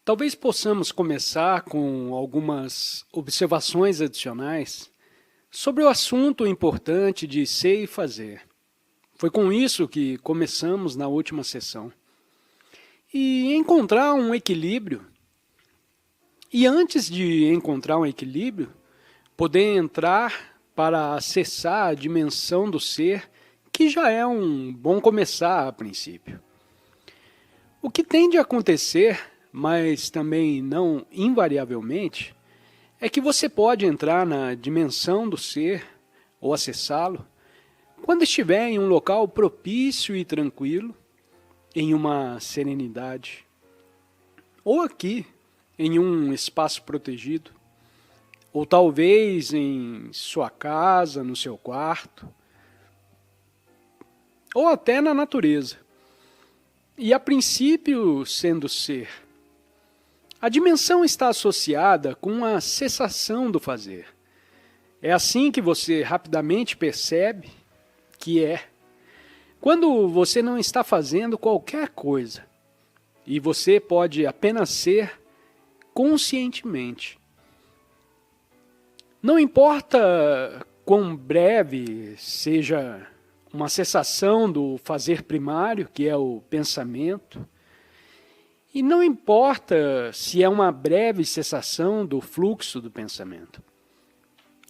Talvez possamos começar com algumas observações adicionais sobre o assunto importante de ser e fazer. Foi com isso que começamos na última sessão. E encontrar um equilíbrio. E antes de encontrar um equilíbrio, poder entrar para acessar a dimensão do ser, que já é um bom começar a princípio. O que tende a acontecer, mas também não invariavelmente, é que você pode entrar na dimensão do ser, ou acessá-lo, quando estiver em um local propício e tranquilo, em uma serenidade, ou aqui, em um espaço protegido, ou talvez em sua casa, no seu quarto, ou até na natureza. E a princípio sendo ser. A dimensão está associada com a cessação do fazer. É assim que você rapidamente percebe que é. Quando você não está fazendo qualquer coisa, e você pode apenas ser conscientemente. Não importa quão breve seja uma cessação do fazer primário, que é o pensamento, e não importa se é uma breve cessação do fluxo do pensamento.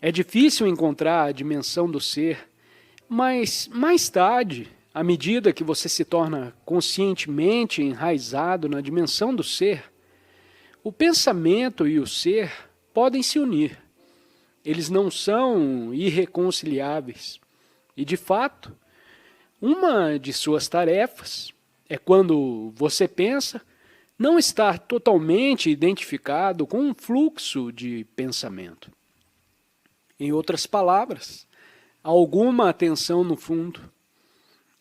É difícil encontrar a dimensão do ser, mas mais tarde, à medida que você se torna conscientemente enraizado na dimensão do ser, o pensamento e o ser podem se unir. Eles não são irreconciliáveis. E, de fato, uma de suas tarefas é, quando você pensa, não estar totalmente identificado com um fluxo de pensamento. Em outras palavras, há alguma atenção no fundo.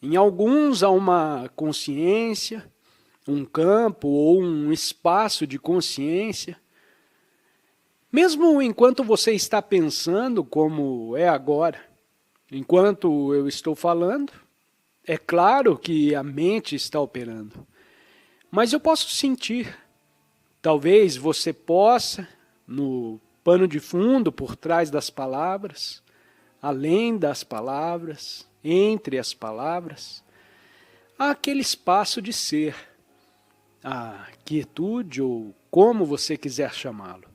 Em alguns há uma consciência, um campo ou um espaço de consciência. Mesmo enquanto você está pensando como é agora, enquanto eu estou falando, é claro que a mente está operando. Mas eu posso sentir. Talvez você possa, no pano de fundo, por trás das palavras, além das palavras, entre as palavras, há aquele espaço de ser, a quietude ou como você quiser chamá-lo.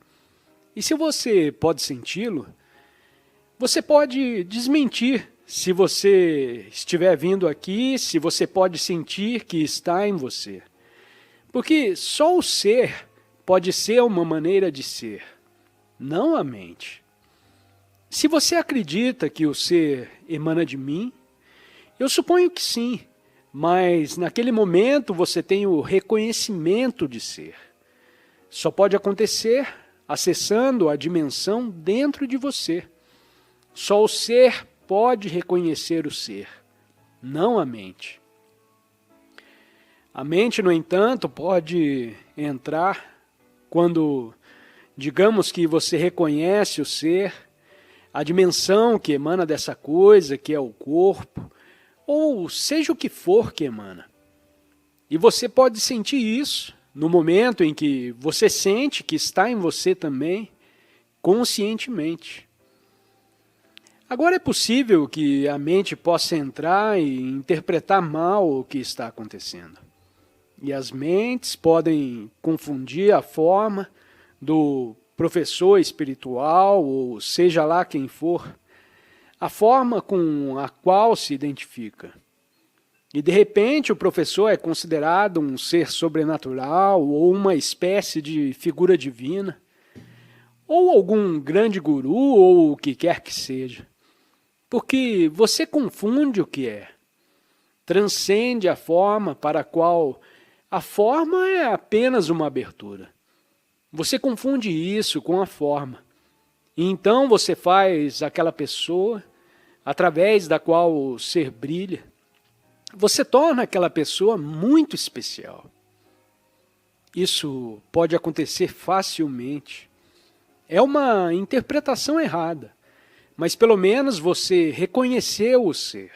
E se você pode senti-lo, você pode desmentir se você estiver vindo aqui, se você pode sentir que está em você. Porque só o ser pode ser uma maneira de ser, não a mente. Se você acredita que o ser emana de mim, eu suponho que sim, mas naquele momento você tem o reconhecimento de ser. Só pode acontecer acessando a dimensão dentro de você. Só o ser pode reconhecer o ser, não a mente. A mente, no entanto, pode entrar quando, digamos que você reconhece o ser, a dimensão que emana dessa coisa, que é o corpo, ou seja o que for que emana. E você pode sentir isso no momento em que você sente que está em você também, conscientemente. Agora é possível que a mente possa entrar e interpretar mal o que está acontecendo. E as mentes podem confundir a forma do professor espiritual, ou seja lá quem for, a forma com a qual se identifica. E de repente o professor é considerado um ser sobrenatural, ou uma espécie de figura divina, ou algum grande guru, ou o que quer que seja. Porque você confunde o que é. Transcende a forma para a qual a forma é apenas uma abertura. Você confunde isso com a forma. E então você faz aquela pessoa, através da qual o ser brilha, você torna aquela pessoa muito especial. Isso pode acontecer facilmente. É uma interpretação errada, mas pelo menos você reconheceu o ser.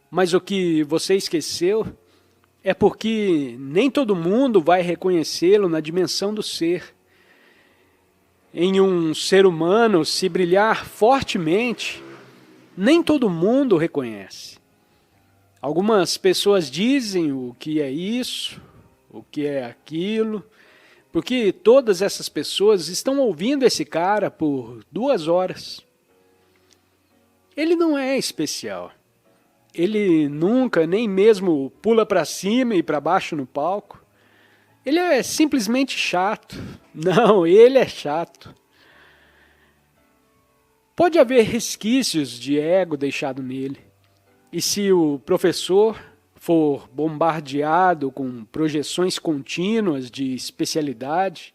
Mas o que você esqueceu é porque nem todo mundo vai reconhecê-lo na dimensão do ser. Em um ser humano, se brilhar fortemente, nem todo mundo reconhece. Algumas pessoas dizem o que é isso, o que é aquilo, porque todas essas pessoas estão ouvindo esse cara por 2 horas. Ele não é especial. Ele nunca, nem mesmo pula para cima e para baixo no palco. Ele é simplesmente chato. Não, ele é chato. Pode haver resquícios de ego deixado nele. E se o professor for bombardeado com projeções contínuas de especialidade,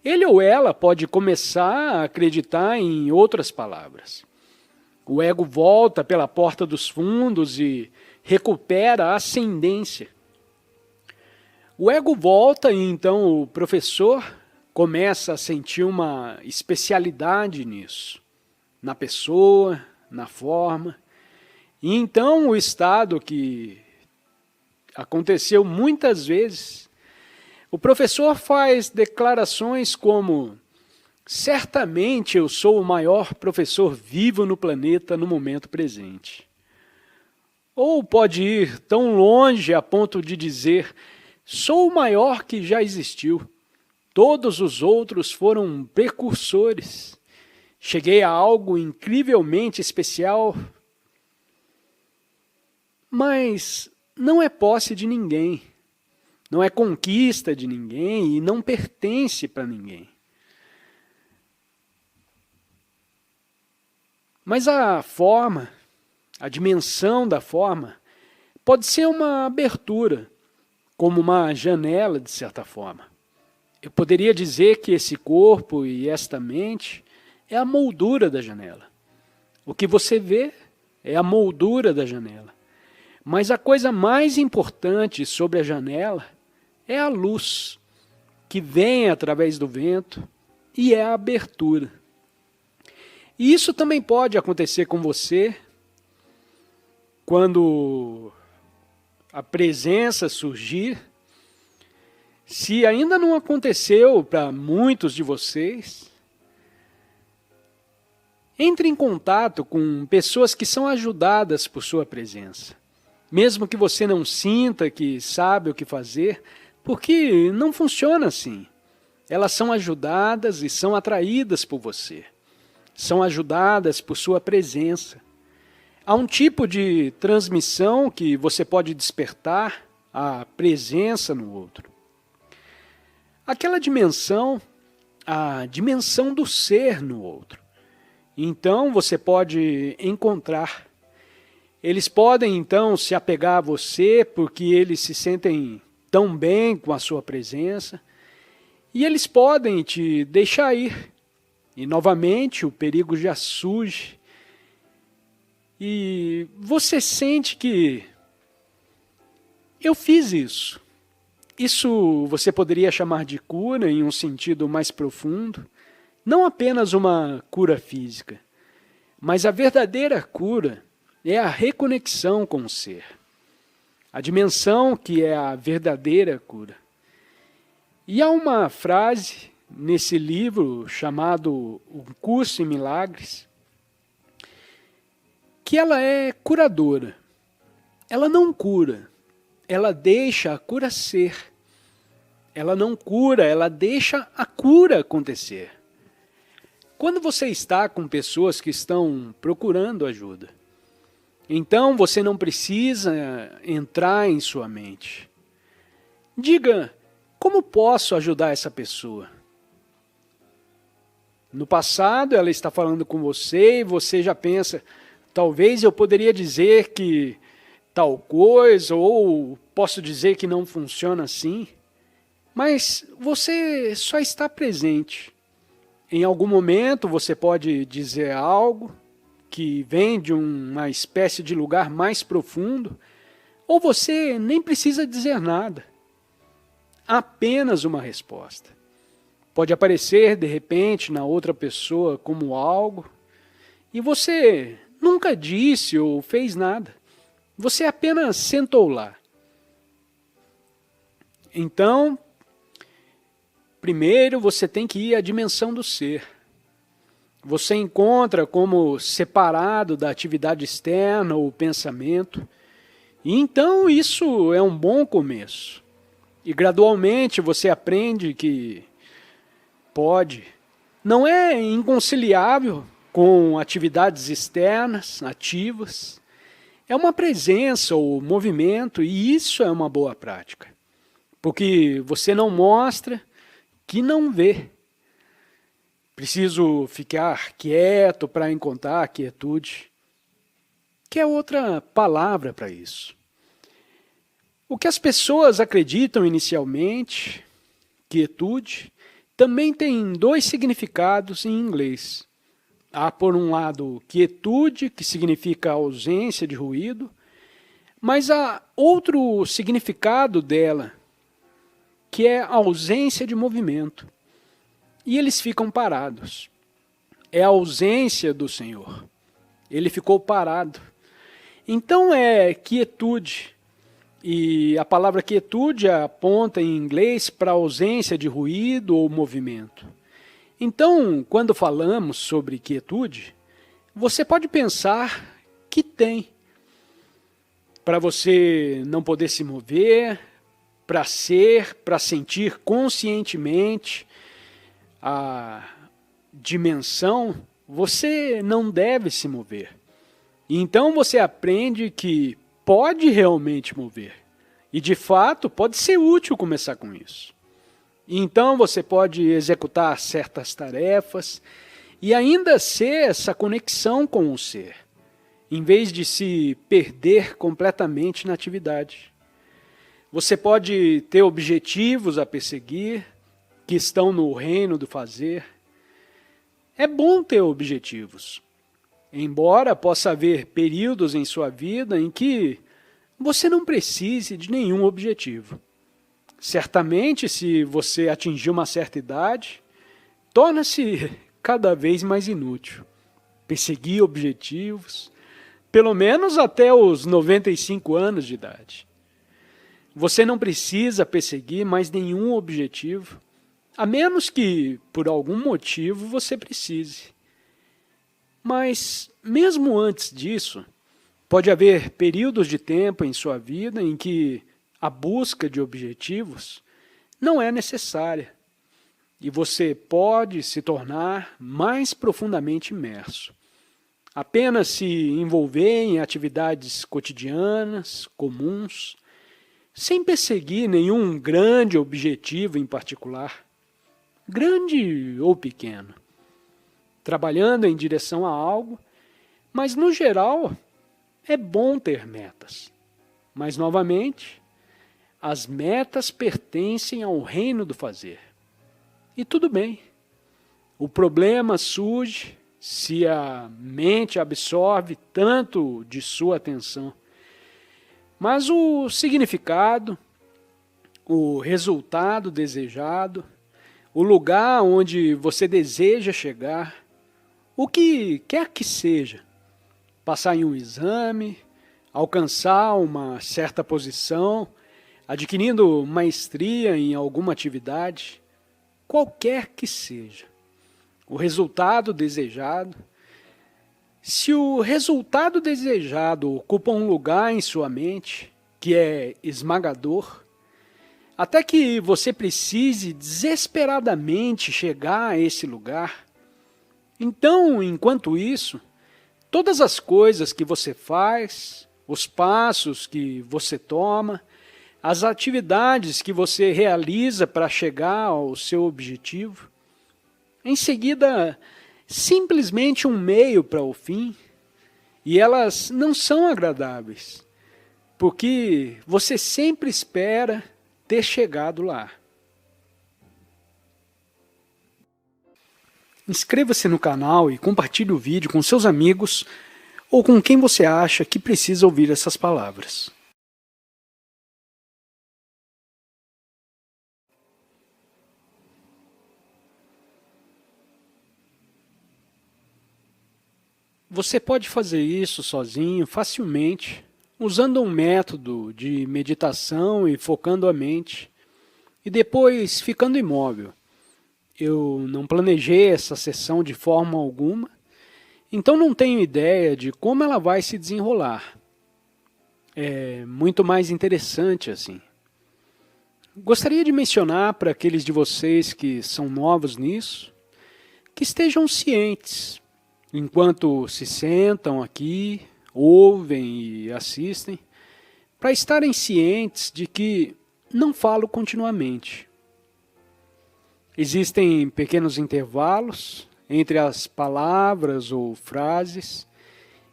ele ou ela pode começar a acreditar em outras palavras. O ego volta pela porta dos fundos e recupera a ascendência. O ego volta e então o professor começa a sentir uma especialidade nisso, na pessoa, na forma. E então o estado que aconteceu muitas vezes, o professor faz declarações como: certamente eu sou o maior professor vivo no planeta no momento presente. Ou pode ir tão longe a ponto de dizer: sou o maior que já existiu. Todos os outros foram precursores. Cheguei a algo incrivelmente especial. Mas não é posse de ninguém. Não é conquista de ninguém e não pertence para ninguém. Mas a forma, a dimensão da forma, pode ser uma abertura, como uma janela, de certa forma. Eu poderia dizer que esse corpo e esta mente é a moldura da janela. O que você vê é a moldura da janela. Mas a coisa mais importante sobre a janela é a luz, que vem através do vento, e é a abertura. E isso também pode acontecer com você quando a presença surgir. Se ainda não aconteceu para muitos de vocês, entre em contato com pessoas que são ajudadas por sua presença. Mesmo que você não sinta que sabe o que fazer, porque não funciona assim. Elas são ajudadas e são atraídas por você. São ajudadas por sua presença. Há um tipo de transmissão que você pode despertar a presença no outro. Aquela dimensão, a dimensão do ser no outro. Então você pode encontrar. Eles podem então se apegar a você porque eles se sentem tão bem com a sua presença. E eles podem te deixar ir. E novamente o perigo já surge. E você sente que eu fiz isso. Isso você poderia chamar de cura em um sentido mais profundo. Não apenas uma cura física, mas a verdadeira cura é a reconexão com o ser. A dimensão que é a verdadeira cura. E há uma frase nesse livro chamado Um Curso em Milagres, que ela é curadora. Ela não cura, ela deixa a cura ser. Ela não cura, ela deixa a cura acontecer. Quando você está com pessoas que estão procurando ajuda, então você não precisa entrar em sua mente. Diga, como posso ajudar essa pessoa? No passado ela está falando com você e você já pensa, talvez eu poderia dizer que tal coisa, ou posso dizer que não funciona assim. Mas você só está presente. Em algum momento você pode dizer algo que vem de uma espécie de lugar mais profundo, ou você nem precisa dizer nada. Apenas uma resposta. Pode aparecer de repente na outra pessoa como algo, e você nunca disse ou fez nada. Você apenas sentou lá. Então, primeiro você tem que ir à dimensão do ser. Você encontra como separado da atividade externa o pensamento, e então isso é um bom começo. E gradualmente você aprende que não é inconciliável com atividades externas, ativas. É uma presença ou movimento, e isso é uma boa prática. Porque você não mostra que não vê. Preciso ficar quieto para encontrar a quietude, que é outra palavra para isso. O que as pessoas acreditam inicialmente, quietude, também tem dois significados em inglês. Há, por um lado, quietude, que significa ausência de ruído, mas há outro significado dela, que é ausência de movimento. E eles ficam parados. É a ausência do Senhor. Ele ficou parado. Então é quietude. E a palavra quietude aponta em inglês para a ausência de ruído ou movimento. Então, quando falamos sobre quietude, você pode pensar que tem. Para você não poder se mover, para sentir conscientemente a dimensão, você não deve se mover. Então você aprende que pode realmente mover. E de fato pode ser útil começar com isso. Então você pode executar certas tarefas e ainda ser essa conexão com o ser, em vez de se perder completamente na atividade. Você pode ter objetivos a perseguir, que estão no reino do fazer. É bom ter objetivos, embora possa haver períodos em sua vida em que você não precise de nenhum objetivo. Certamente, se você atingir uma certa idade, torna-se cada vez mais inútil perseguir objetivos, pelo menos até os 95 anos de idade. Você não precisa perseguir mais nenhum objetivo, a menos que, por algum motivo, você precise. Mas, mesmo antes disso, pode haver períodos de tempo em sua vida em que a busca de objetivos não é necessária e você pode se tornar mais profundamente imerso. Apenas se envolver em atividades cotidianas, comuns, sem perseguir nenhum grande objetivo em particular, grande ou pequeno, trabalhando em direção a algo, mas no geral é bom ter metas. Mas novamente, as metas pertencem ao reino do fazer. E tudo bem. O problema surge se a mente absorve tanto de sua atenção. Mas o significado, o resultado desejado, o lugar onde você deseja chegar, o que quer que seja, passar em um exame, alcançar uma certa posição, adquirindo maestria em alguma atividade, qualquer que seja, o resultado desejado. Se o resultado desejado ocupa um lugar em sua mente, que é esmagador, até que você precise desesperadamente chegar a esse lugar, então, enquanto isso, todas as coisas que você faz, os passos que você toma, as atividades que você realiza para chegar ao seu objetivo, em seguida, simplesmente um meio para o fim, e elas não são agradáveis, porque você sempre espera ter chegado lá. Inscreva-se no canal e compartilhe o vídeo com seus amigos ou com quem você acha que precisa ouvir essas palavras. Você pode fazer isso sozinho, facilmente, usando um método de meditação e focando a mente, e depois ficando imóvel. Eu não planejei essa sessão de forma alguma, então não tenho ideia de como ela vai se desenrolar. É muito mais interessante assim. Gostaria de mencionar para aqueles de vocês que são novos nisso, que estejam cientes, enquanto se sentam aqui, ouvem e assistem, para estarem cientes de que não falo continuamente. Existem pequenos intervalos entre as palavras ou frases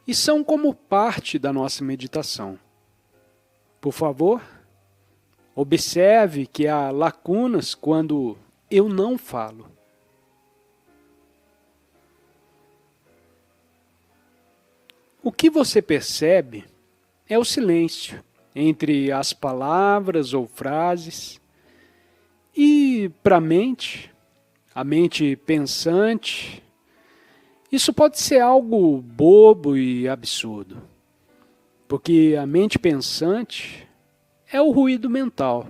e são como parte da nossa meditação. Por favor, observe que há lacunas quando eu não falo. O que você percebe é o silêncio entre as palavras ou frases. E para a mente pensante, isso pode ser algo bobo e absurdo, porque a mente pensante é o ruído mental,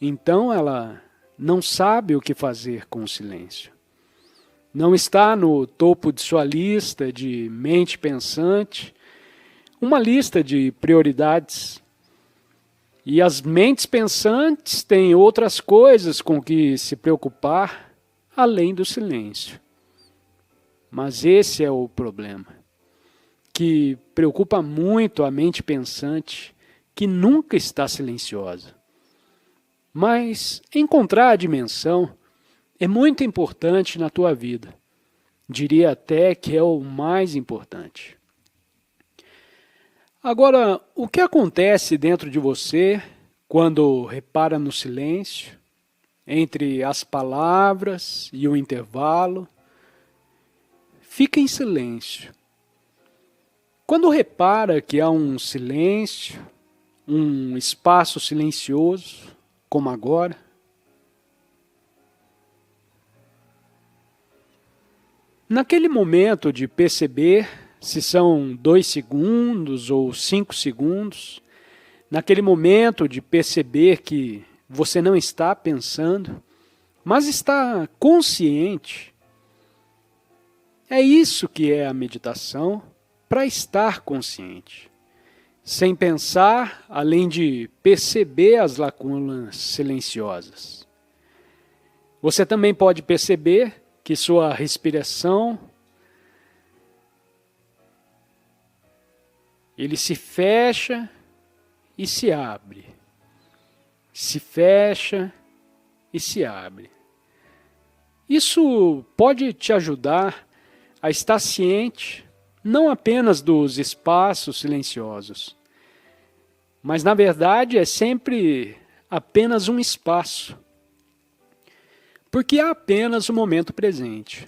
então ela não sabe o que fazer com o silêncio. Não está no topo de sua lista de mente pensante uma lista de prioridades. E as mentes pensantes têm outras coisas com que se preocupar além do silêncio. Mas esse é o problema, que preocupa muito a mente pensante, que nunca está silenciosa. Mas encontrar a dimensão é muito importante na tua vida. Diria até que é o mais importante. Agora, o que acontece dentro de você quando repara no silêncio, entre as palavras e o intervalo? Fica em silêncio. Quando repara que há um silêncio, um espaço silencioso, como agora, naquele momento de perceber se são 2 segundos ou 5 segundos, naquele momento de perceber que você não está pensando, mas está consciente. É isso que é a meditação, para estar consciente, sem pensar, além de perceber as lacunas silenciosas. Você também pode perceber que sua respiração ele se fecha e se abre. Se fecha e se abre. Isso pode te ajudar a estar ciente não apenas dos espaços silenciosos, mas na verdade é sempre apenas um espaço. Porque há apenas o momento presente.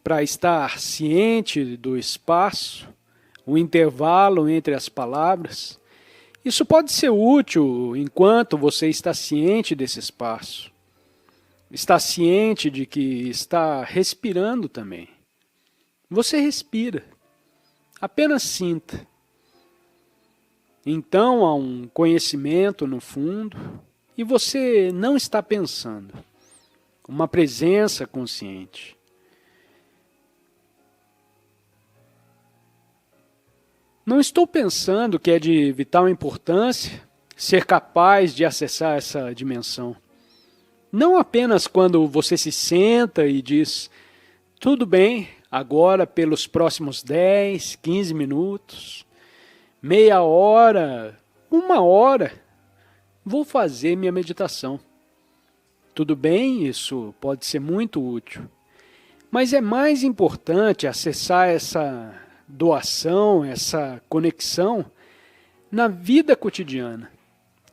Para estar ciente do espaço, o intervalo entre as palavras, isso pode ser útil enquanto você está ciente desse espaço. Está ciente de que está respirando também. Você respira, apenas sinta. Então há um conhecimento no fundo e você não está pensando. Uma presença consciente. Não estou pensando que é de vital importância ser capaz de acessar essa dimensão. Não apenas quando você se senta e diz, tudo bem, agora pelos próximos 10, 15 minutos, meia hora, 1 hora, vou fazer minha meditação. Tudo bem, isso pode ser muito útil. Mas é mais importante acessar essa doação, essa conexão na vida cotidiana,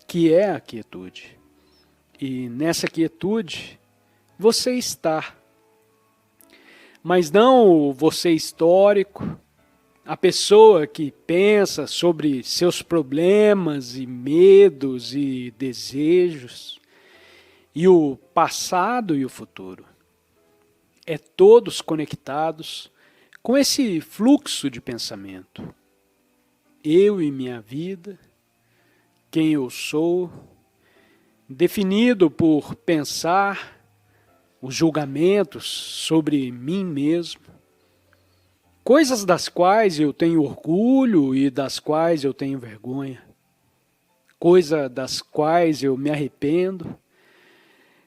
que é a quietude. E nessa quietude, você está. Mas não o você histórico, a pessoa que pensa sobre seus problemas e medos e desejos, e o passado e o futuro. É todos conectados com esse fluxo de pensamento. Eu e minha vida, quem eu sou, definido por pensar os julgamentos sobre mim mesmo, coisas das quais eu tenho orgulho e das quais eu tenho vergonha, coisas das quais eu me arrependo,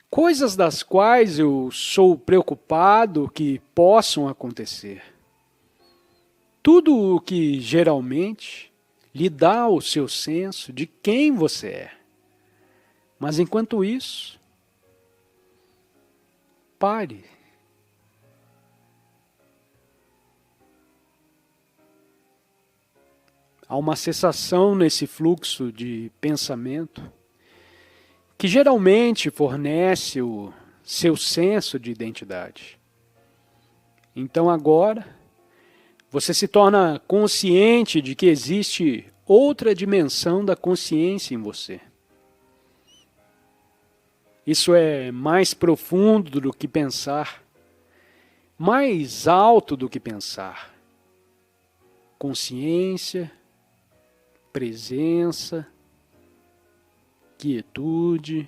coisas das quais eu sou preocupado que possam acontecer. Tudo o que geralmente lhe dá o seu senso de quem você é. Mas enquanto isso, pare. Há uma cessação nesse fluxo de pensamento que geralmente fornece o seu senso de identidade. Então agora, você se torna consciente de que existe outra dimensão da consciência em você. Isso é mais profundo do que pensar, mais alto do que pensar. Consciência, presença, quietude,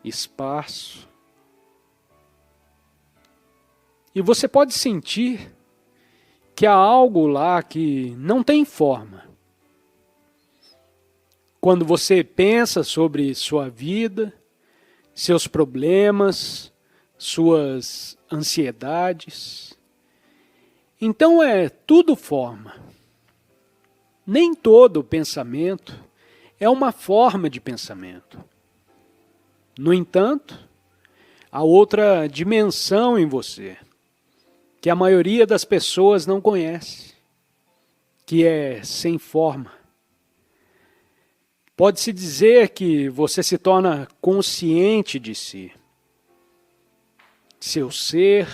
espaço. E você pode sentir que há algo lá que não tem forma. Quando você pensa sobre sua vida, seus problemas, suas ansiedades, então é tudo forma. Nem todo pensamento é uma forma de pensamento. No entanto, há outra dimensão em você, que a maioria das pessoas não conhece, que é sem forma. Pode-se dizer que você se torna consciente de si, seu ser,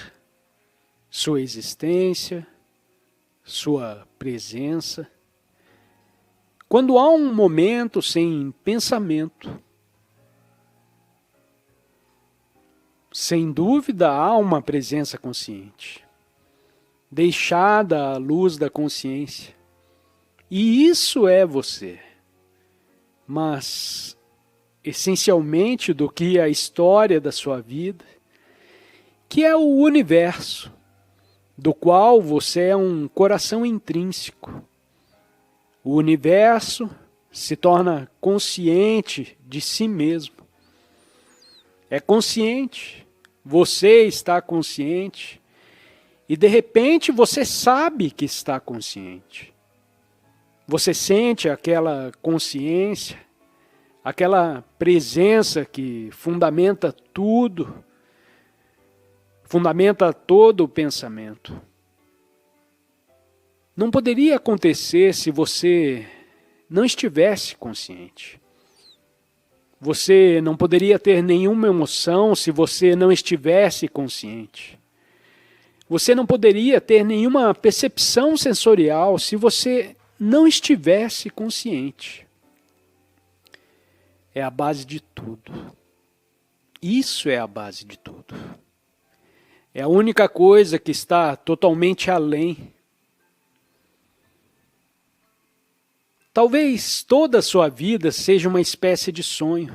sua existência, sua presença. Quando há um momento sem pensamento, sem dúvida há uma presença consciente, deixada à luz da consciência. E isso é você. Mas, essencialmente do que a história da sua vida, que é o universo, do qual você é um coração intrínseco. O universo se torna consciente de si mesmo. É consciente, você está consciente, e de repente você sabe que está consciente. Você sente aquela consciência, aquela presença que fundamenta tudo, fundamenta todo o pensamento. Não poderia acontecer se você não estivesse consciente. Você não poderia ter nenhuma emoção se você não estivesse consciente. Você não poderia ter nenhuma percepção sensorial se você não estivesse consciente. É a base de tudo. Isso é a base de tudo. É a única coisa que está totalmente além. Talvez toda a sua vida seja uma espécie de sonho.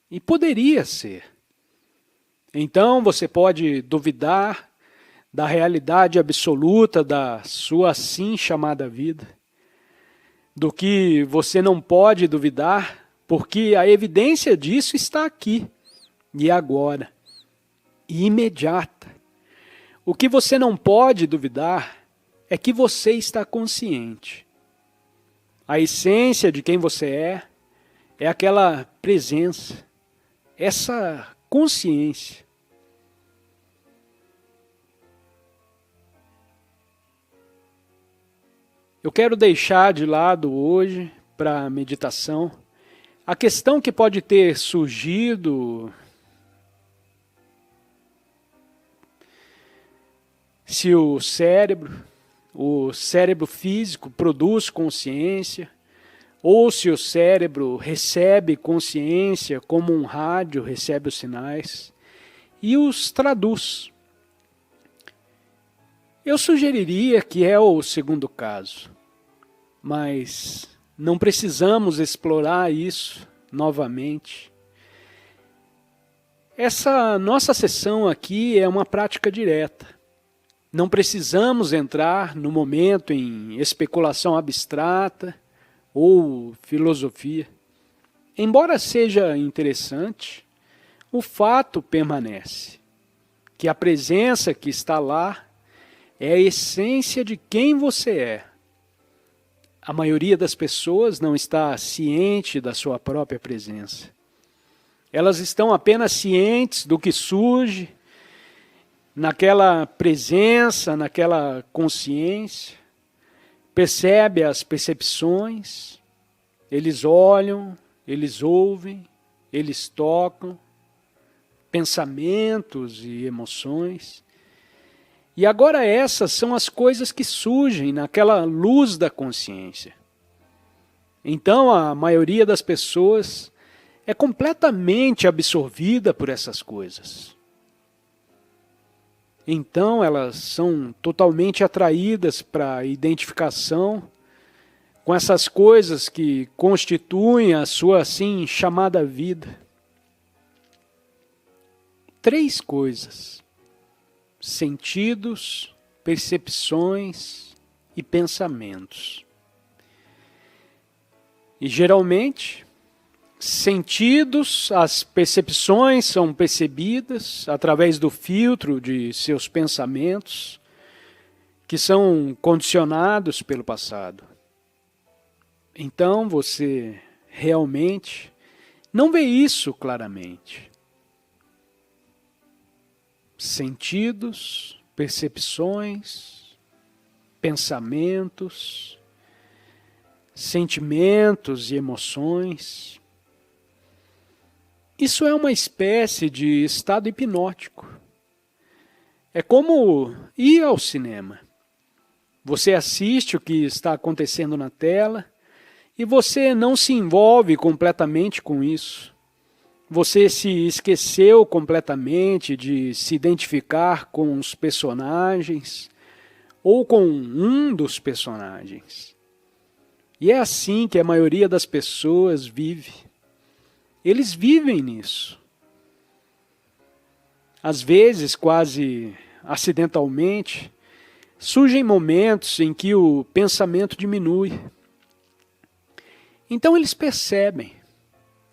E poderia ser. Então você pode duvidar da realidade absoluta da sua assim chamada vida. Do que você não pode duvidar, porque a evidência disso está aqui, e agora, e imediata. O que você não pode duvidar é que você está consciente. A essência de quem você é aquela presença, essa consciência. Eu quero deixar de lado hoje, para a meditação, a questão que pode ter surgido se o cérebro físico produz consciência, ou se o cérebro recebe consciência como um rádio recebe os sinais e os traduz. Eu sugeriria que é o segundo caso, mas não precisamos explorar isso novamente. Essa nossa sessão aqui é uma prática direta. Não precisamos entrar no momento em especulação abstrata ou filosofia. Embora seja interessante, o fato permanece, que a presença que está lá é a essência de quem você é. A maioria das pessoas não está ciente da sua própria presença. Elas estão apenas cientes do que surge naquela presença, naquela consciência, percebe as percepções, eles olham, eles ouvem, eles tocam, pensamentos e emoções. E agora essas são as coisas que surgem naquela luz da consciência. Então a maioria das pessoas é completamente absorvida por essas coisas. Então elas são totalmente atraídas para a identificação com essas coisas que constituem a sua assim chamada vida. 3 coisas: sentidos, percepções e pensamentos. E geralmente, sentidos, as percepções são percebidas através do filtro de seus pensamentos, que são condicionados pelo passado. Então você realmente não vê isso claramente. Sentidos, percepções, pensamentos, sentimentos e emoções. Isso é uma espécie de estado hipnótico. É como ir ao cinema. Você assiste o que está acontecendo na tela e você não se envolve completamente com isso. Você se esqueceu completamente de se identificar com os personagens ou com um dos personagens. E é assim que a maioria das pessoas vive. Eles vivem nisso. Às vezes, quase acidentalmente, surgem momentos em que o pensamento diminui. Então eles percebem,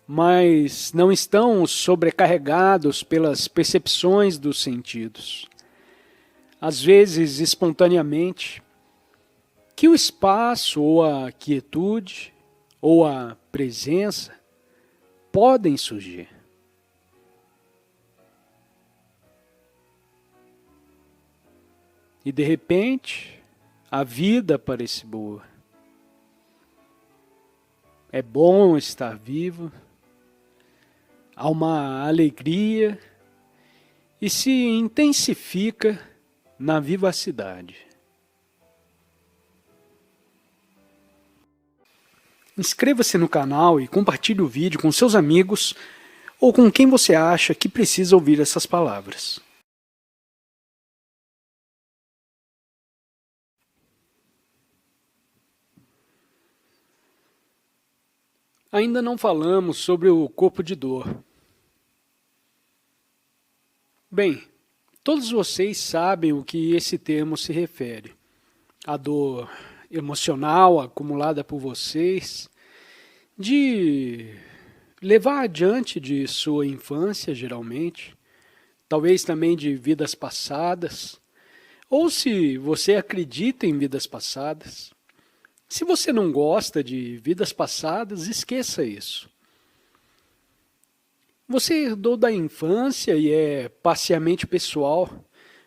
mas não estão sobrecarregados pelas percepções dos sentidos. Às vezes, espontaneamente, que o espaço ou a quietude ou a presença podem surgir. E de repente, a vida parece boa. É bom estar vivo, há uma alegria e se intensifica na vivacidade. Inscreva-se no canal e compartilhe o vídeo com seus amigos ou com quem você acha que precisa ouvir essas palavras. Ainda não falamos sobre o corpo de dor. Bem, todos vocês sabem o que esse termo se refere. A dor emocional acumulada por vocês, de levar adiante de sua infância, geralmente, talvez também de vidas passadas, ou se você acredita em vidas passadas. Se você não gosta de vidas passadas, esqueça isso. Você herdou da infância e é parcialmente pessoal,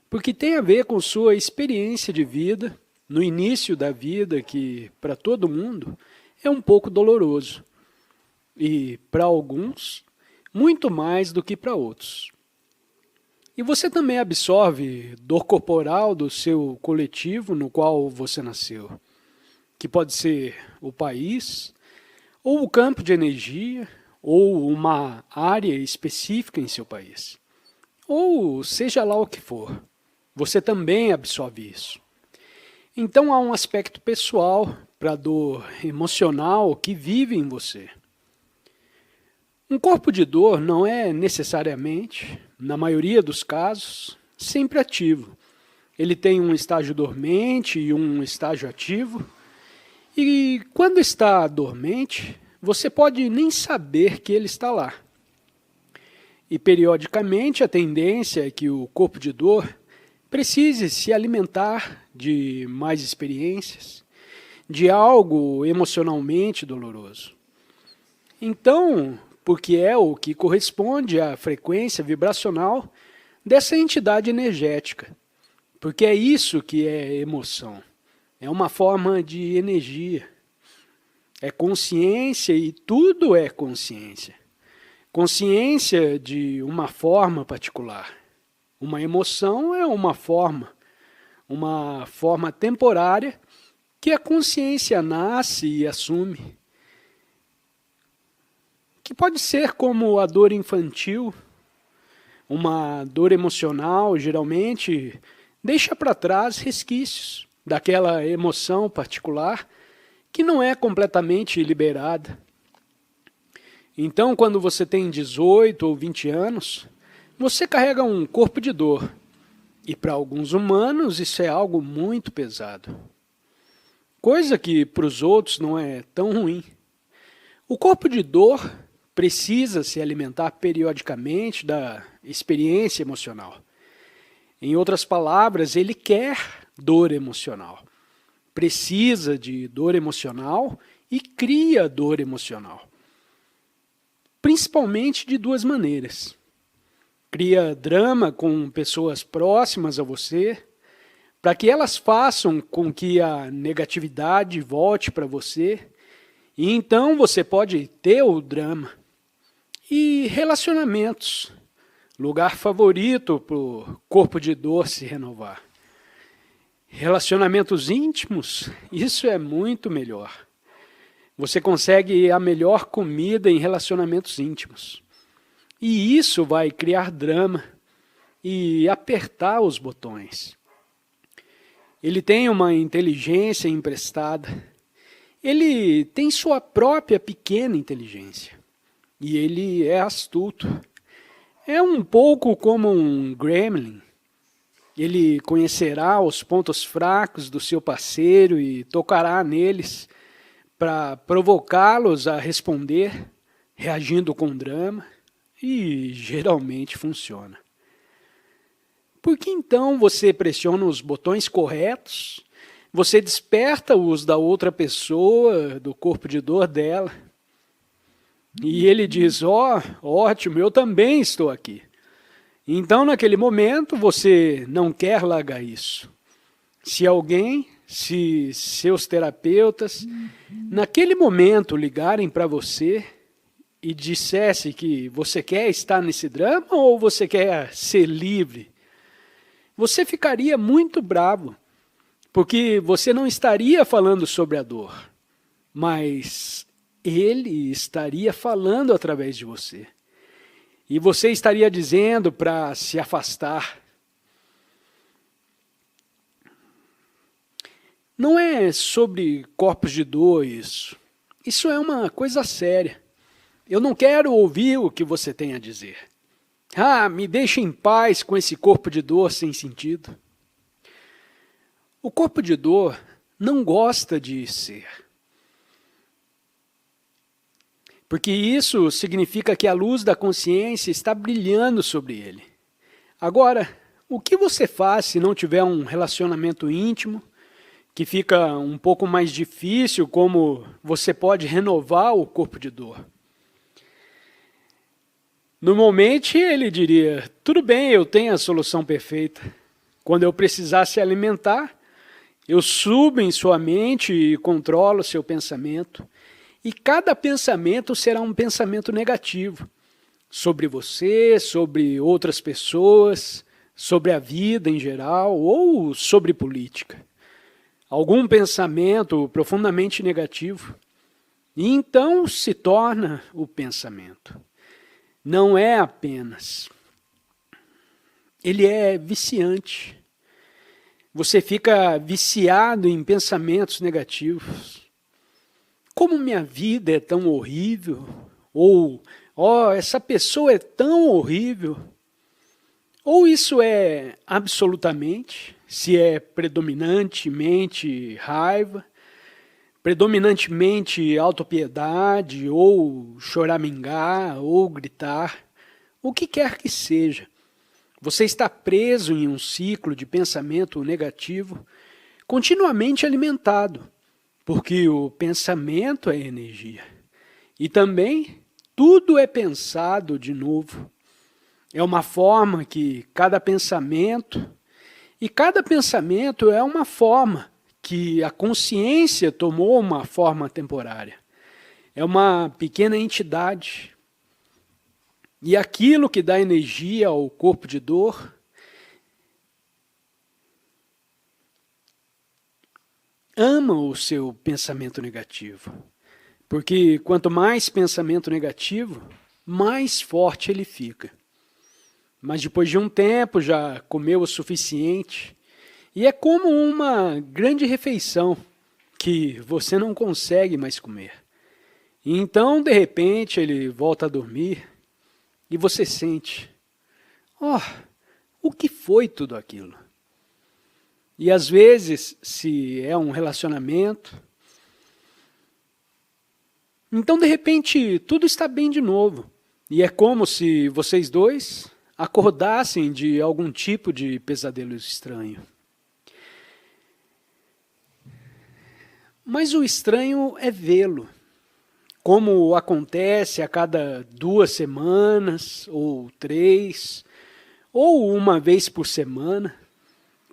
porque tem a ver com sua experiência de vida, no início da vida, que para todo mundo é um pouco doloroso. E para alguns, muito mais do que para outros. E você também absorve dor corporal do seu coletivo no qual você nasceu, que pode ser o país, ou o campo de energia, ou uma área específica em seu país. Ou seja lá o que for, você também absorve isso. Então há um aspecto pessoal para a dor emocional que vive em você. Um corpo de dor não é necessariamente, na maioria dos casos, sempre ativo. Ele tem um estágio dormente e um estágio ativo. E quando está dormente, você pode nem saber que ele está lá. E periodicamente a tendência é que o corpo de dor precise se alimentar de mais experiências, de algo emocionalmente doloroso. Então, porque é o que corresponde à frequência vibracional dessa entidade energética. Porque é isso que é emoção. É uma forma de energia. É consciência e tudo é consciência. Consciência de uma forma particular. Uma emoção é uma forma temporária que a consciência nasce e assume. Que pode ser como a dor infantil, uma dor emocional, geralmente deixa para trás resquícios daquela emoção particular que não é completamente liberada. Então, quando você tem 18 ou 20 anos, você carrega um corpo de dor. E para alguns humanos isso é algo muito pesado. Coisa que para os outros não é tão ruim. O corpo de dor precisa se alimentar periodicamente da experiência emocional. Em outras palavras, ele quer dor emocional. Precisa de dor emocional e cria dor emocional. Principalmente de duas maneiras. Cria drama com pessoas próximas a você, para que elas façam com que a negatividade volte para você, e então você pode ter o drama. E relacionamentos, lugar favorito para o corpo de dor se renovar. Relacionamentos íntimos, isso é muito melhor. Você consegue a melhor comida em relacionamentos íntimos. E isso vai criar drama e apertar os botões. Ele tem uma inteligência emprestada. Ele tem sua própria pequena inteligência. E ele é astuto. É um pouco como um gremlin. Ele conhecerá os pontos fracos do seu parceiro e tocará neles para provocá-los a responder, reagindo com drama, e geralmente funciona. Por que então você pressiona os botões corretos? Você desperta os da outra pessoa, do corpo de dor dela, e ele diz, ótimo, eu também estou aqui. Então, naquele momento, você não quer largar isso. Se seus terapeutas, naquele momento, ligarem para você e dissesse que você quer estar nesse drama ou você quer ser livre, você ficaria muito bravo, porque você não estaria falando sobre a dor, mas ele estaria falando através de você. E você estaria dizendo para se afastar. Não é sobre corpos de dor isso. Isso é uma coisa séria. Eu não quero ouvir o que você tem a dizer. Me deixe em paz com esse corpo de dor sem sentido. O corpo de dor não gosta de ser. Porque isso significa que a luz da consciência está brilhando sobre ele. Agora, o que você faz se não tiver um relacionamento íntimo, que fica um pouco mais difícil, como você pode renovar o corpo de dor? Normalmente ele diria, tudo bem, eu tenho a solução perfeita. Quando eu precisar se alimentar, eu subo em sua mente e controlo seu pensamento. E cada pensamento será um pensamento negativo sobre você, sobre outras pessoas, sobre a vida em geral ou sobre política. Algum pensamento profundamente negativo. E então se torna o pensamento. Não é apenas. Ele é viciante. Você fica viciado em pensamentos negativos. Como minha vida é tão horrível, ou Oh, essa pessoa é tão horrível. Ou isso é absolutamente, se é predominantemente raiva, predominantemente autopiedade, ou choramingar, ou gritar, o que quer que seja. Você está preso em um ciclo de pensamento negativo, continuamente alimentado, porque o pensamento é energia. E também tudo é pensado de novo. É uma forma que cada pensamento, e cada pensamento é uma forma que a consciência tomou uma forma temporária. É uma pequena entidade. E aquilo que dá energia ao corpo de dor ama o seu pensamento negativo. Porque quanto mais pensamento negativo, mais forte ele fica. Mas depois de um tempo já comeu o suficiente. E é como uma grande refeição que você não consegue mais comer. E então, de repente, ele volta a dormir e você sente, o que foi tudo aquilo? E às vezes, se é um relacionamento, então de repente tudo está bem de novo. E é como se vocês dois acordassem de algum tipo de pesadelo estranho. Mas o estranho é vê-lo, como acontece a cada 2 semanas, ou 3, ou uma vez por semana.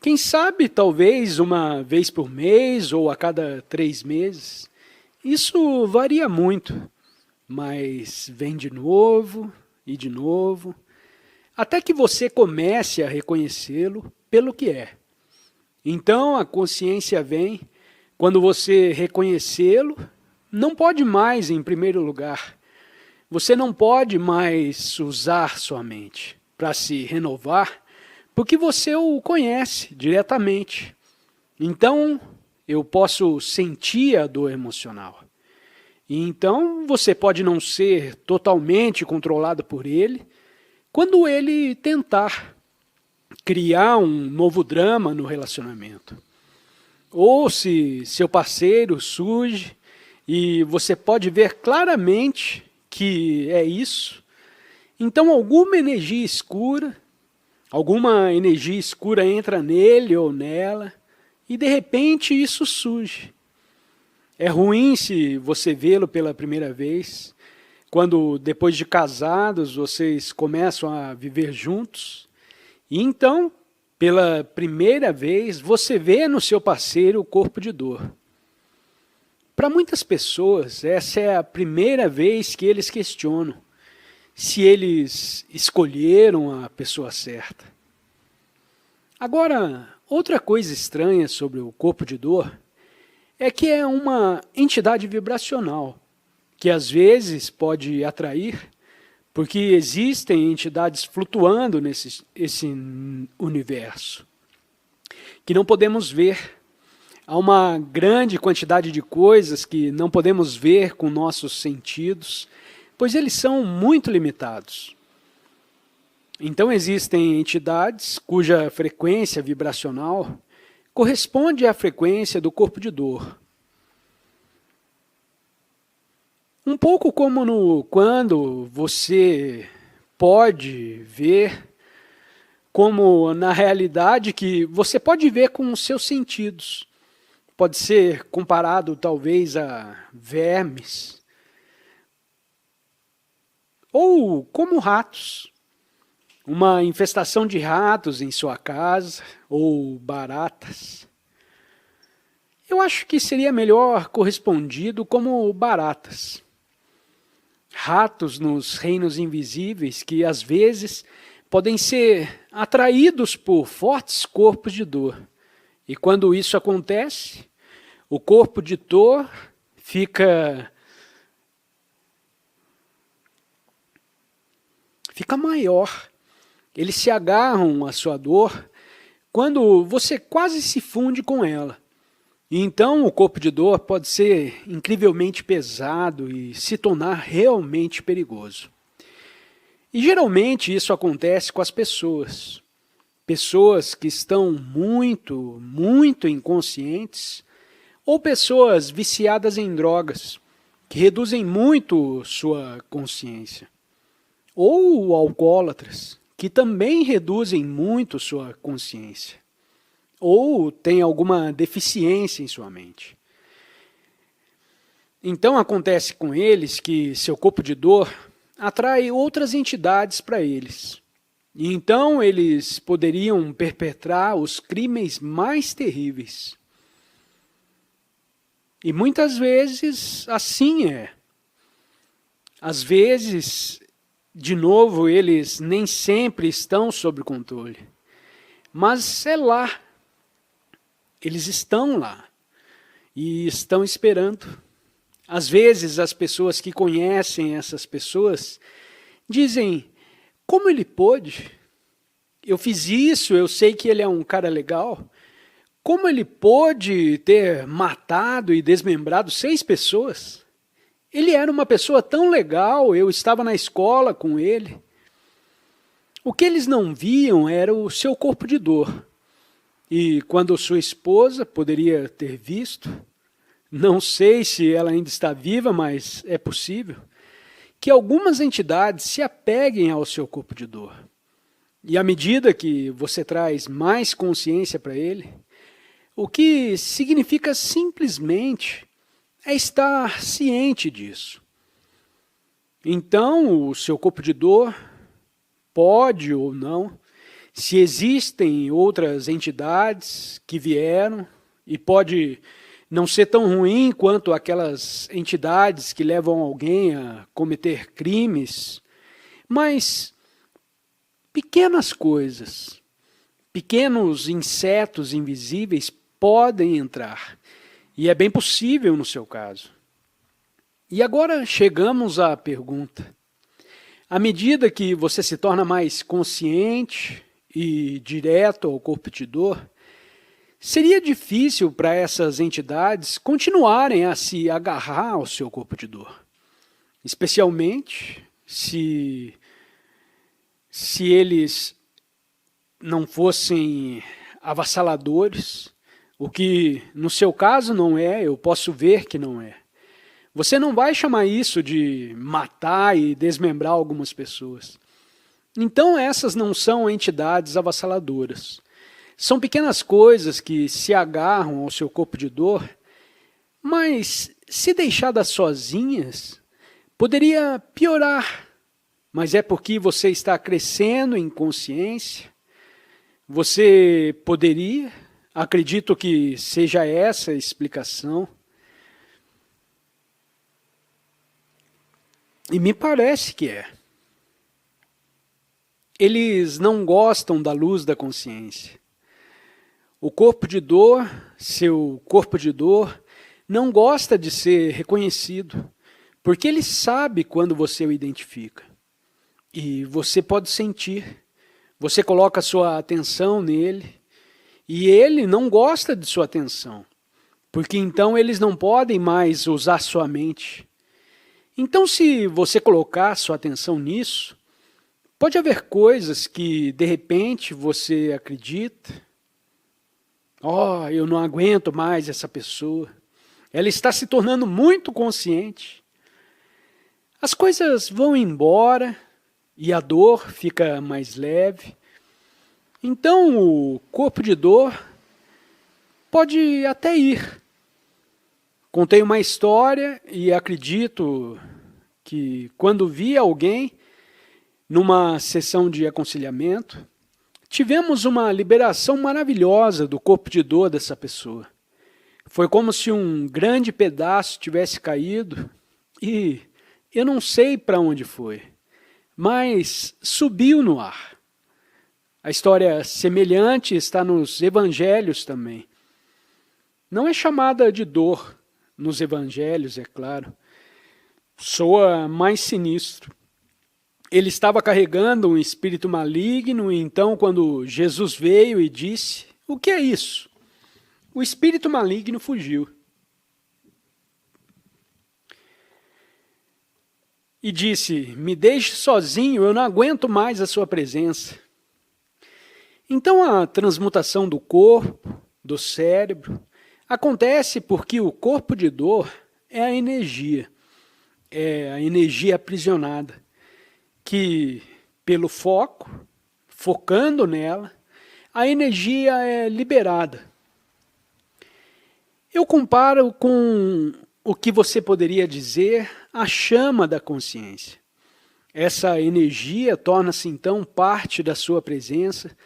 Quem sabe, talvez, uma vez por mês, ou a cada 3 meses. Isso varia muito, mas vem de novo e de novo, até que você comece a reconhecê-lo pelo que é. Então a consciência vem, quando você reconhecê-lo, não pode mais em primeiro lugar. Você não pode mais usar sua mente para se renovar, porque você o conhece diretamente. Então eu posso sentir a dor emocional. E então você pode não ser totalmente controlado por ele, quando ele tentar criar um novo drama no relacionamento. Ou se seu parceiro surge e você pode ver claramente que é isso, então alguma energia escura entra nele ou nela e de repente isso surge. É ruim se você vê-lo pela primeira vez, quando depois de casados vocês começam a viver juntos, e então, pela primeira vez, você vê no seu parceiro o corpo de dor. Para muitas pessoas, essa é a primeira vez que eles questionam se eles escolheram a pessoa certa. Agora, outra coisa estranha sobre o corpo de dor é que é uma entidade vibracional, que às vezes pode atrair, porque existem entidades flutuando nesse universo, que não podemos ver. Há uma grande quantidade de coisas que não podemos ver com nossos sentidos, pois eles são muito limitados. Então existem entidades cuja frequência vibracional corresponde à frequência do corpo de dor. Um pouco como quando você pode ver, como na realidade que você pode ver com os seus sentidos. Pode ser comparado talvez a vermes, ou como ratos. Uma infestação de ratos em sua casa, ou baratas. Eu acho que seria melhor correspondido como baratas. Ratos nos reinos invisíveis que às vezes podem ser atraídos por fortes corpos de dor. E quando isso acontece, o corpo de dor fica maior. Eles se agarram à sua dor quando você quase se funde com ela. E então o corpo de dor pode ser incrivelmente pesado e se tornar realmente perigoso. E geralmente isso acontece com as pessoas. Pessoas que estão muito inconscientes, ou pessoas viciadas em drogas, que reduzem muito sua consciência. Ou alcoólatras, que também reduzem muito sua consciência. Ou têm alguma deficiência em sua mente. Então acontece com eles que seu corpo de dor atrai outras entidades para eles. E então eles poderiam perpetrar os crimes mais terríveis. E muitas vezes assim é. Às vezes, de novo, eles nem sempre estão sob controle. Mas é lá. Eles estão lá. E estão esperando. Às vezes as pessoas que conhecem essas pessoas dizem, como ele pôde? Eu fiz isso, eu sei que ele é um cara legal. Como ele pôde ter matado e desmembrado 6 pessoas? Ele era uma pessoa tão legal, eu estava na escola com ele. O que eles não viam era o seu corpo de dor. E quando sua esposa poderia ter visto, não sei se ela ainda está viva, mas é possível, que algumas entidades se apeguem ao seu corpo de dor. E à medida que você traz mais consciência para ele, o que significa simplesmente é estar ciente disso. Então, o seu corpo de dor pode ou não, se existem outras entidades que vieram, e pode não ser tão ruim quanto aquelas entidades que levam alguém a cometer crimes, mas pequenas coisas, pequenos insetos invisíveis podem entrar, e é bem possível no seu caso. E agora chegamos à pergunta. À medida que você se torna mais consciente e direto ao corpo de dor, seria difícil para essas entidades continuarem a se agarrar ao seu corpo de dor. Especialmente se eles não fossem avassaladores, o que no seu caso não é, eu posso ver que não é. Você não vai chamar isso de matar e desmembrar algumas pessoas. Então essas não são entidades avassaladoras. São pequenas coisas que se agarram ao seu corpo de dor, mas se deixadas sozinhas, poderia piorar. Mas é porque você está crescendo em consciência. Você poderia, acredito que seja essa a explicação. E me parece que é. Eles não gostam da luz da consciência. O corpo de dor, seu corpo de dor, não gosta de ser reconhecido, porque ele sabe quando você o identifica. E você pode sentir. Você coloca sua atenção nele, e ele não gosta de sua atenção, porque então eles não podem mais usar sua mente. Então, se você colocar sua atenção nisso, pode haver coisas que, de repente, você acredita, eu não aguento mais essa pessoa. Ela está se tornando muito consciente. As coisas vão embora e a dor fica mais leve. Então o corpo de dor pode até ir. Contei uma história e acredito que quando vi alguém numa sessão de aconselhamento, tivemos uma liberação maravilhosa do corpo de dor dessa pessoa. Foi como se um grande pedaço tivesse caído e eu não sei para onde foi, mas subiu no ar. A história semelhante está nos evangelhos também. Não é chamada de dor nos evangelhos, é claro. Soa mais sinistro. Ele estava carregando um espírito maligno, e então quando Jesus veio e disse, o que é isso? O espírito maligno fugiu. e disse: me deixe sozinho, eu não aguento mais a sua presença. Então a transmutação do corpo, do cérebro, acontece porque o corpo de dor é a energia aprisionada, que pelo foco, focando nela, a energia é liberada. Eu comparo com o que você poderia dizer a chama da consciência. Essa energia torna-se então parte da sua presença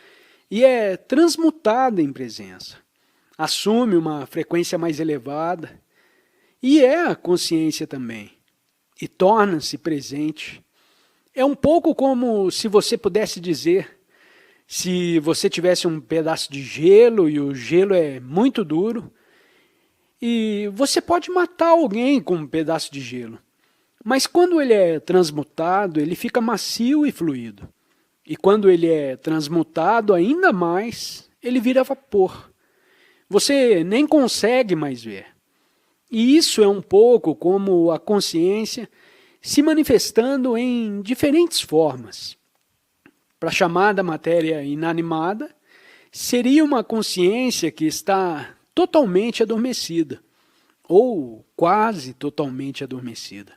e é transmutada em presença. Assume uma frequência mais elevada e é a consciência também. E torna-se presente. É um pouco como se você pudesse dizer, se você tivesse um pedaço de gelo e o gelo é muito duro, e você pode matar alguém com um pedaço de gelo. Mas quando ele é transmutado, ele fica macio e fluido. E quando ele é transmutado ainda mais, ele vira vapor. Você nem consegue mais ver. E isso é um pouco como a consciência se manifestando em diferentes formas. Para a chamada matéria inanimada, seria uma consciência que está totalmente adormecida, ou quase totalmente adormecida.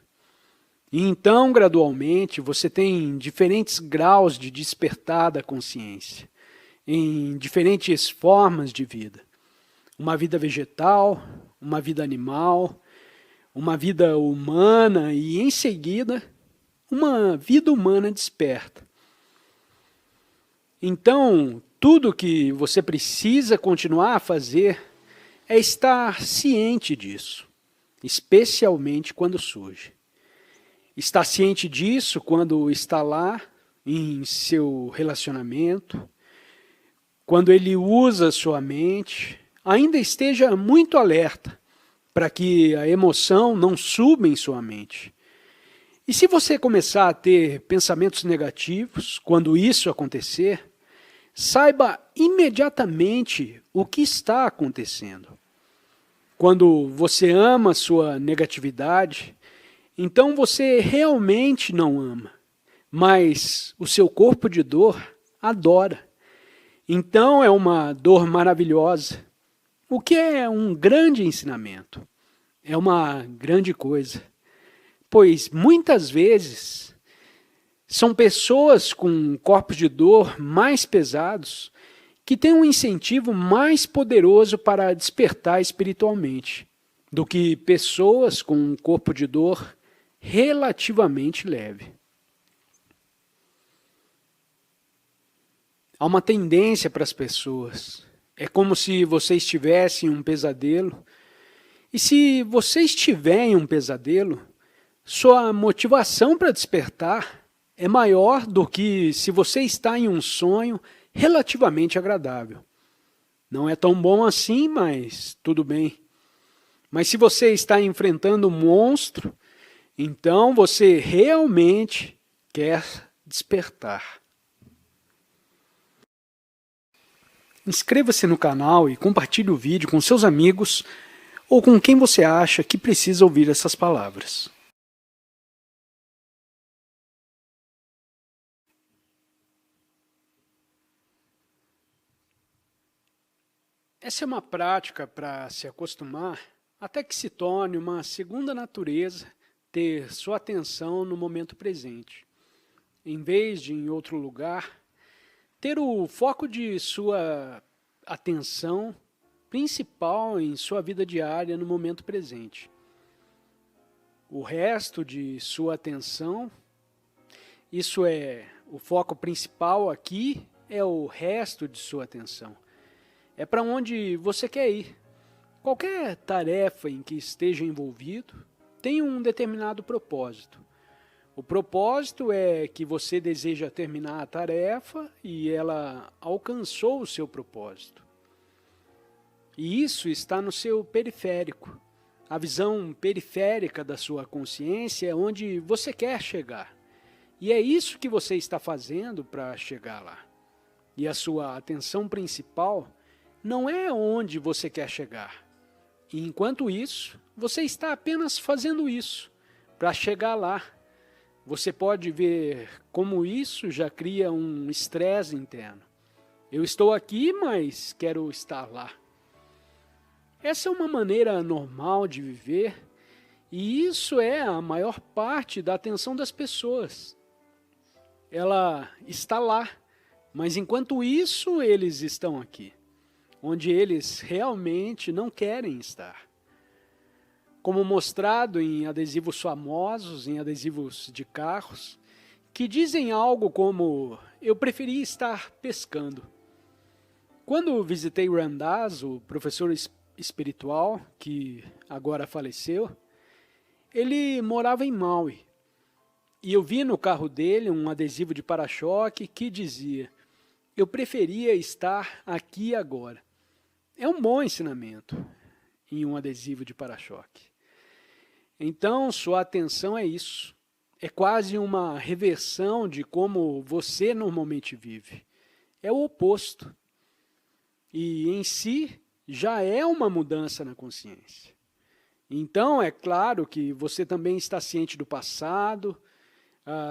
E então, gradualmente, você tem diferentes graus de despertar da consciência, em diferentes formas de vida. Uma vida vegetal, uma vida animal, uma vida humana e, em seguida, uma vida humana desperta. Então, tudo que você precisa continuar a fazer é estar ciente disso, especialmente quando surge. Estar ciente disso quando está lá em seu relacionamento, quando ele usa sua mente, ainda esteja muito alerta para que a emoção não suba em sua mente. E se você começar a ter pensamentos negativos, quando isso acontecer, saiba imediatamente o que está acontecendo. Quando você ama sua negatividade, então você realmente não ama, mas o seu corpo de dor adora. Então é uma dor maravilhosa, o que é um grande ensinamento, é uma grande coisa, pois muitas vezes são pessoas com corpos de dor mais pesados que têm um incentivo mais poderoso para despertar espiritualmente do que pessoas com um corpo de dor relativamente leve. Há uma tendência para as pessoas. É como se você estivesse em um pesadelo. E se você estiver em um pesadelo, sua motivação para despertar é maior do que se você está em um sonho relativamente agradável. Não é tão bom assim, mas tudo bem. Mas se você está enfrentando um monstro, então você realmente quer despertar. Inscreva-se no canal e compartilhe o vídeo com seus amigos ou com quem você acha que precisa ouvir essas palavras. Essa é uma prática para se acostumar até que se torne uma segunda natureza ter sua atenção no momento presente. Em vez de em outro lugar, ter o foco de sua atenção principal em sua vida diária no momento presente. O resto de sua atenção, isso é, o foco principal aqui é o resto de sua atenção. É para onde você quer ir. Qualquer tarefa em que esteja envolvido tem um determinado propósito. O propósito é que você deseja terminar a tarefa e ela alcançou o seu propósito. E isso está no seu periférico. A visão periférica da sua consciência é onde você quer chegar. E é isso que você está fazendo para chegar lá. E a sua atenção principal não é onde você quer chegar. E enquanto isso, você está apenas fazendo isso para chegar lá. você pode ver como isso já cria um estresse interno. Eu estou aqui, mas quero estar lá. Essa é uma maneira normal de viver, e isso é a maior parte da atenção das pessoas. Ela está lá, mas enquanto isso eles estão aqui, onde eles realmente não querem estar. Como mostrado em adesivos famosos, em adesivos de carros, que dizem algo como: eu preferia estar pescando. Quando visitei Randaz, o professor espiritual, que agora faleceu, ele morava em Maui. E eu vi no carro dele um adesivo de para-choque que dizia: eu preferia estar aqui agora. É um bom ensinamento em um adesivo de para-choque. Então, sua atenção é isso. É quase uma reversão de como você normalmente vive. É o oposto. E em si, já é uma mudança na consciência. Então, é claro que você também está ciente do passado,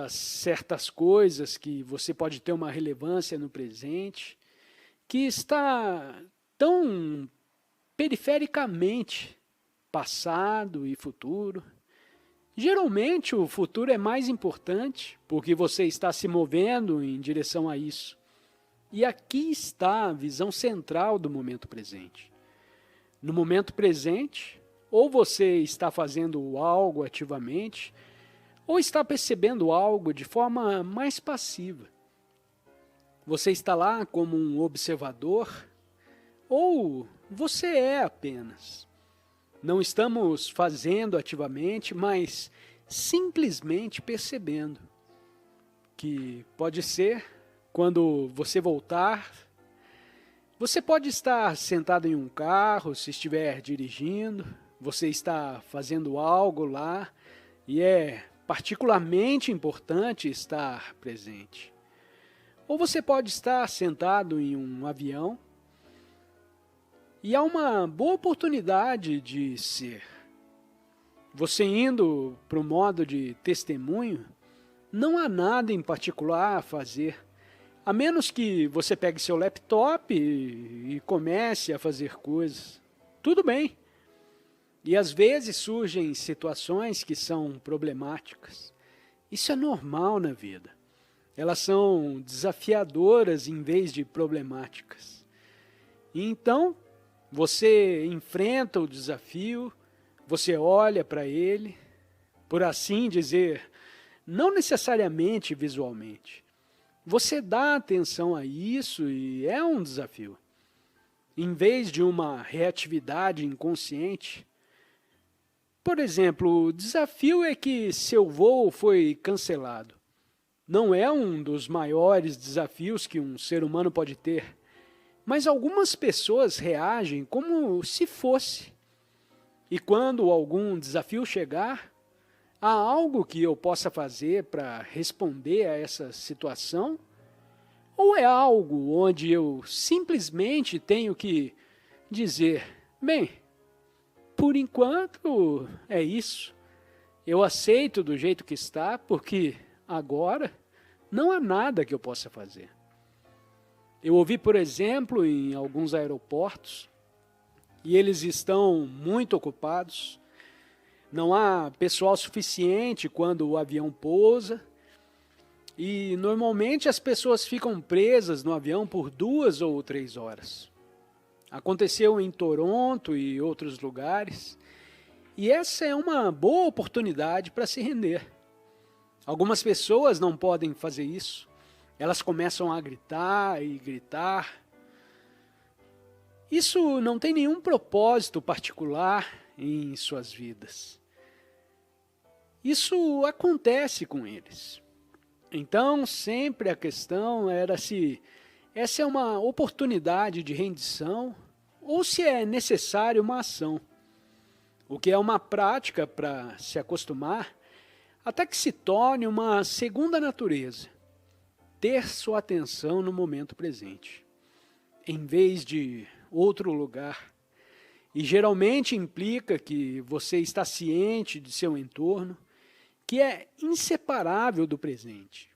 certas coisas que você pode ter uma relevância no presente, que está tão perifericamente passado e futuro. Geralmente o futuro é mais importante, porque você está se movendo em direção a isso. E aqui está a visão central do momento presente. No momento presente, ou você está fazendo algo ativamente, ou está percebendo algo de forma mais passiva. Você está lá como um observador, ou você é apenas. Não estamos fazendo ativamente, mas simplesmente percebendo. Que pode ser, quando você voltar, você pode estar sentado em um carro, se estiver dirigindo, você está fazendo algo lá, e é particularmente importante estar presente. Ou você pode estar sentado em um avião, e há uma boa oportunidade de ser. Você indo para o modo de testemunho, não há nada em particular a fazer, a menos que você pegue seu laptop e comece a fazer coisas. Tudo bem. E às vezes surgem situações que são problemáticas. Isso é normal na vida. Elas são desafiadoras em vez de problemáticas. E então, você enfrenta o desafio, você olha para ele, por assim dizer, não necessariamente visualmente. Você dá atenção a isso e é um desafio. Em vez de uma reatividade inconsciente. Por exemplo, o desafio é que seu voo foi cancelado. Não é um dos maiores desafios que um ser humano pode ter. Mas algumas pessoas reagem como se fosse. E quando algum desafio chegar, há algo que eu possa fazer para responder a essa situação? Ou é algo onde eu simplesmente tenho que dizer: bem, por enquanto é isso. Eu aceito do jeito que está, porque agora não há nada que eu possa fazer. Eu ouvi, por exemplo, em alguns aeroportos, e eles estão muito ocupados, não há pessoal suficiente quando o avião pousa, e normalmente as pessoas ficam presas no avião por 2 ou 3 horas. Aconteceu em Toronto e outros lugares, e essa é uma boa oportunidade para se render. Algumas pessoas não podem fazer isso. Elas começam a gritar e gritar. Isso não tem nenhum propósito particular em suas vidas. Isso acontece com eles. Então, sempre a questão era se essa é uma oportunidade de rendição ou se é necessário uma ação. O que é uma prática para se acostumar até que se torne uma segunda natureza. Ter sua atenção no momento presente, em vez de outro lugar. E geralmente implica que você está ciente de seu entorno, que é inseparável do presente.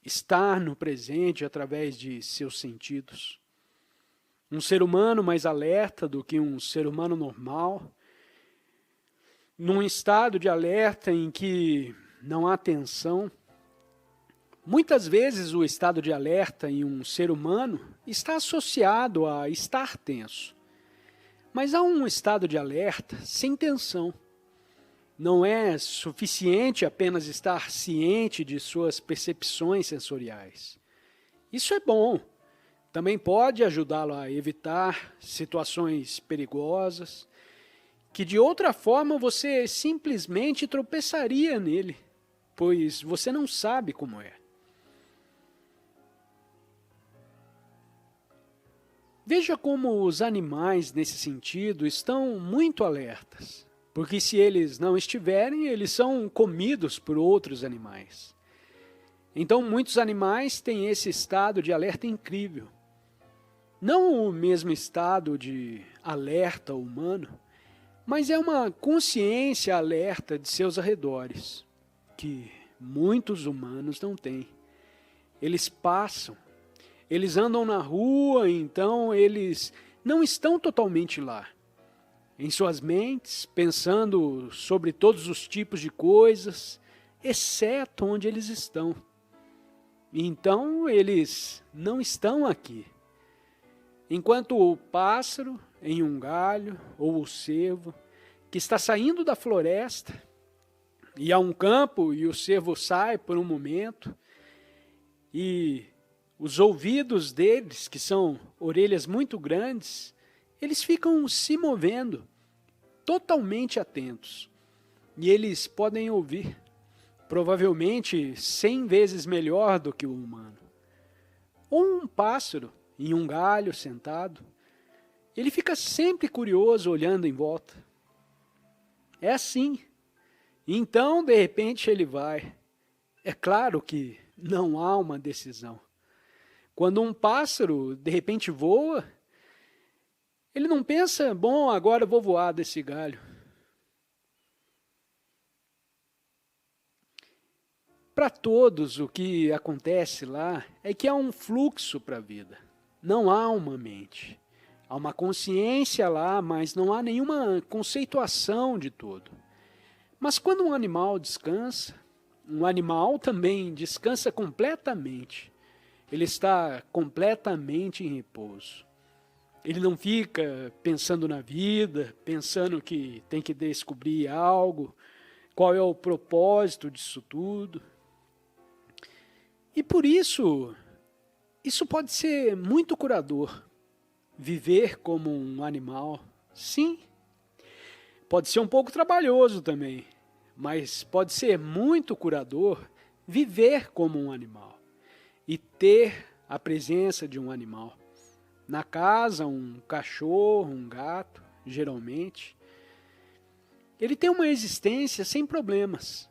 Estar no presente através de seus sentidos. Um ser humano mais alerta do que um ser humano normal, num estado de alerta em que não há tensão. Muitas vezes o estado de alerta em um ser humano está associado a estar tenso. Mas há um estado de alerta sem tensão. Não é suficiente apenas estar ciente de suas percepções sensoriais. Isso é bom. Também pode ajudá-lo a evitar situações perigosas, que de outra forma você simplesmente tropeçaria nele, pois você não sabe como é. Veja como os animais, nesse sentido, estão muito alertas, porque se eles não estiverem, eles são comidos por outros animais. Então, muitos animais têm esse estado de alerta incrível. Não o mesmo estado de alerta humano, mas é uma consciência alerta de seus arredores, que muitos humanos não têm. Eles passam, eles andam na rua, então eles não estão totalmente lá. Em suas mentes, pensando sobre todos os tipos de coisas, exceto onde eles estão. Então eles não estão aqui. Enquanto o pássaro em um galho, ou o cervo, que está saindo da floresta, e há um campo e o cervo sai por um momento, e os ouvidos deles, que são orelhas muito grandes, eles ficam se movendo, totalmente atentos, e eles podem ouvir, provavelmente 100 vezes melhor do que o humano. Ou um pássaro em um galho sentado, ele fica sempre curioso olhando em volta. É assim. Então, de repente, ele vai. É claro que não há uma decisão. Quando um pássaro, de repente, voa, ele não pensa, bom, agora eu vou voar desse galho. Para todos, o que acontece lá é que há um fluxo para a vida. Não há uma mente. Há uma consciência lá, mas não há nenhuma conceituação de todo. Mas quando um animal descansa, um animal também descansa completamente. Ele está completamente em repouso. Ele não fica pensando na vida, pensando que tem que descobrir algo, qual é o propósito disso tudo. E por isso pode ser muito curador. Viver como um animal, sim. Pode ser um pouco trabalhoso também, mas pode ser muito curador viver como um animal e ter a presença de um animal. Na casa, um cachorro, um gato, geralmente, ele tem uma existência sem problemas.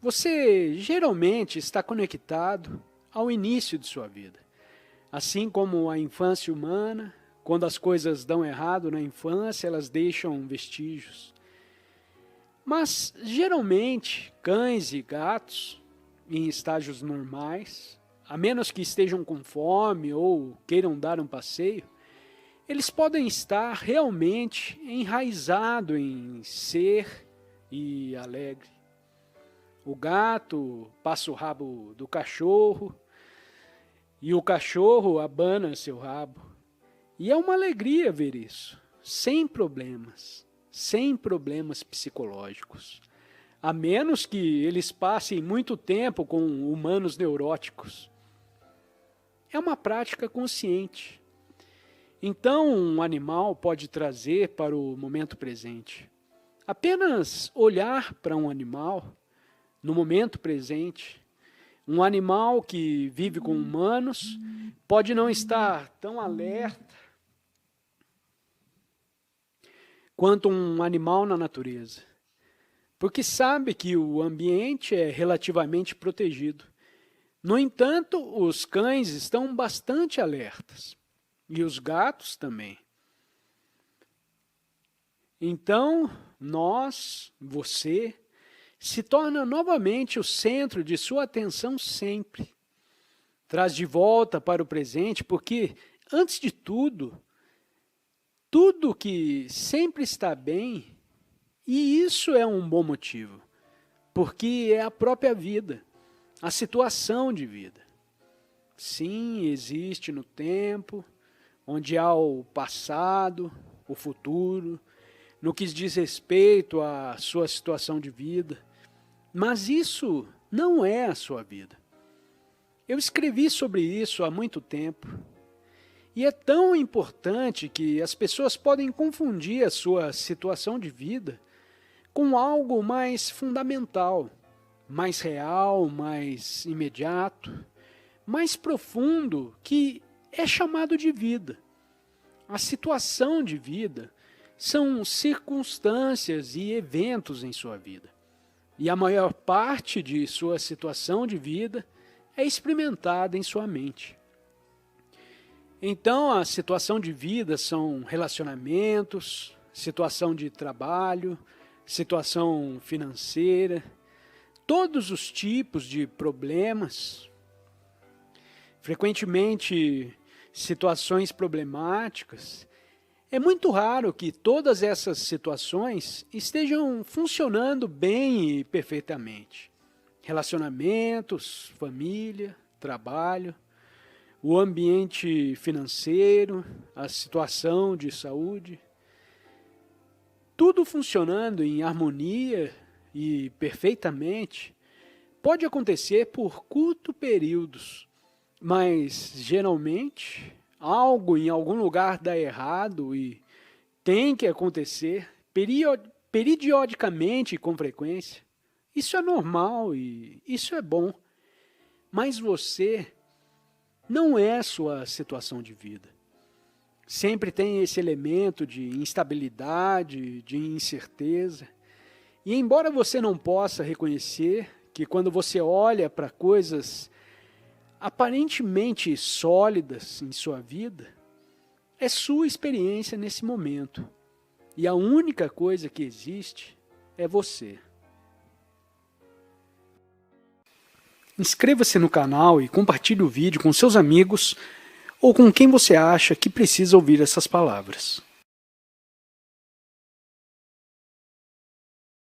Você geralmente está conectado ao início de sua vida. Assim como a infância humana, quando as coisas dão errado na infância, elas deixam vestígios. Mas, geralmente, cães e gatos, em estágios normais, a menos que estejam com fome ou queiram dar um passeio, eles podem estar realmente enraizados em ser e alegre. O gato passa o rabo do cachorro e o cachorro abana seu rabo. E é uma alegria ver isso, sem problemas psicológicos. A menos que eles passem muito tempo com humanos neuróticos. É uma prática consciente. Então, um animal pode trazer para o momento presente. Apenas olhar para um animal no momento presente. Um animal que vive com humanos pode não estar tão alerta quanto um animal na natureza, porque sabe que o ambiente é relativamente protegido. No entanto, os cães estão bastante alertas, e os gatos também. Então, você, se torna novamente o centro de sua atenção sempre. Traz de volta para o presente, porque, antes de tudo que sempre está bem, e isso é um bom motivo, porque é a própria vida, a situação de vida. Sim, existe no tempo, onde há o passado, o futuro, no que diz respeito à sua situação de vida, mas isso não é a sua vida. Eu escrevi sobre isso há muito tempo, e é tão importante que as pessoas podem confundir a sua situação de vida com algo mais fundamental, mais real, mais imediato, mais profundo, que é chamado de vida. A situação de vida são circunstâncias e eventos em sua vida. E a maior parte de sua situação de vida é experimentada em sua mente. Então, a situação de vida são relacionamentos, situação de trabalho, situação financeira, todos os tipos de problemas, frequentemente situações problemáticas. É muito raro que todas essas situações estejam funcionando bem e perfeitamente. Relacionamentos, família, trabalho, o ambiente financeiro, a situação de saúde, tudo funcionando em harmonia e perfeitamente, pode acontecer por curtos períodos, mas geralmente algo em algum lugar dá errado e tem que acontecer periodicamente e com frequência. Isso é normal e isso é bom, mas você não é sua situação de vida. Sempre tem esse elemento de instabilidade, de incerteza. E embora você não possa reconhecer que quando você olha para coisas aparentemente sólidas em sua vida, é sua experiência nesse momento. E a única coisa que existe é você. Inscreva-se no canal e compartilhe o vídeo com seus amigos ou com quem você acha que precisa ouvir essas palavras.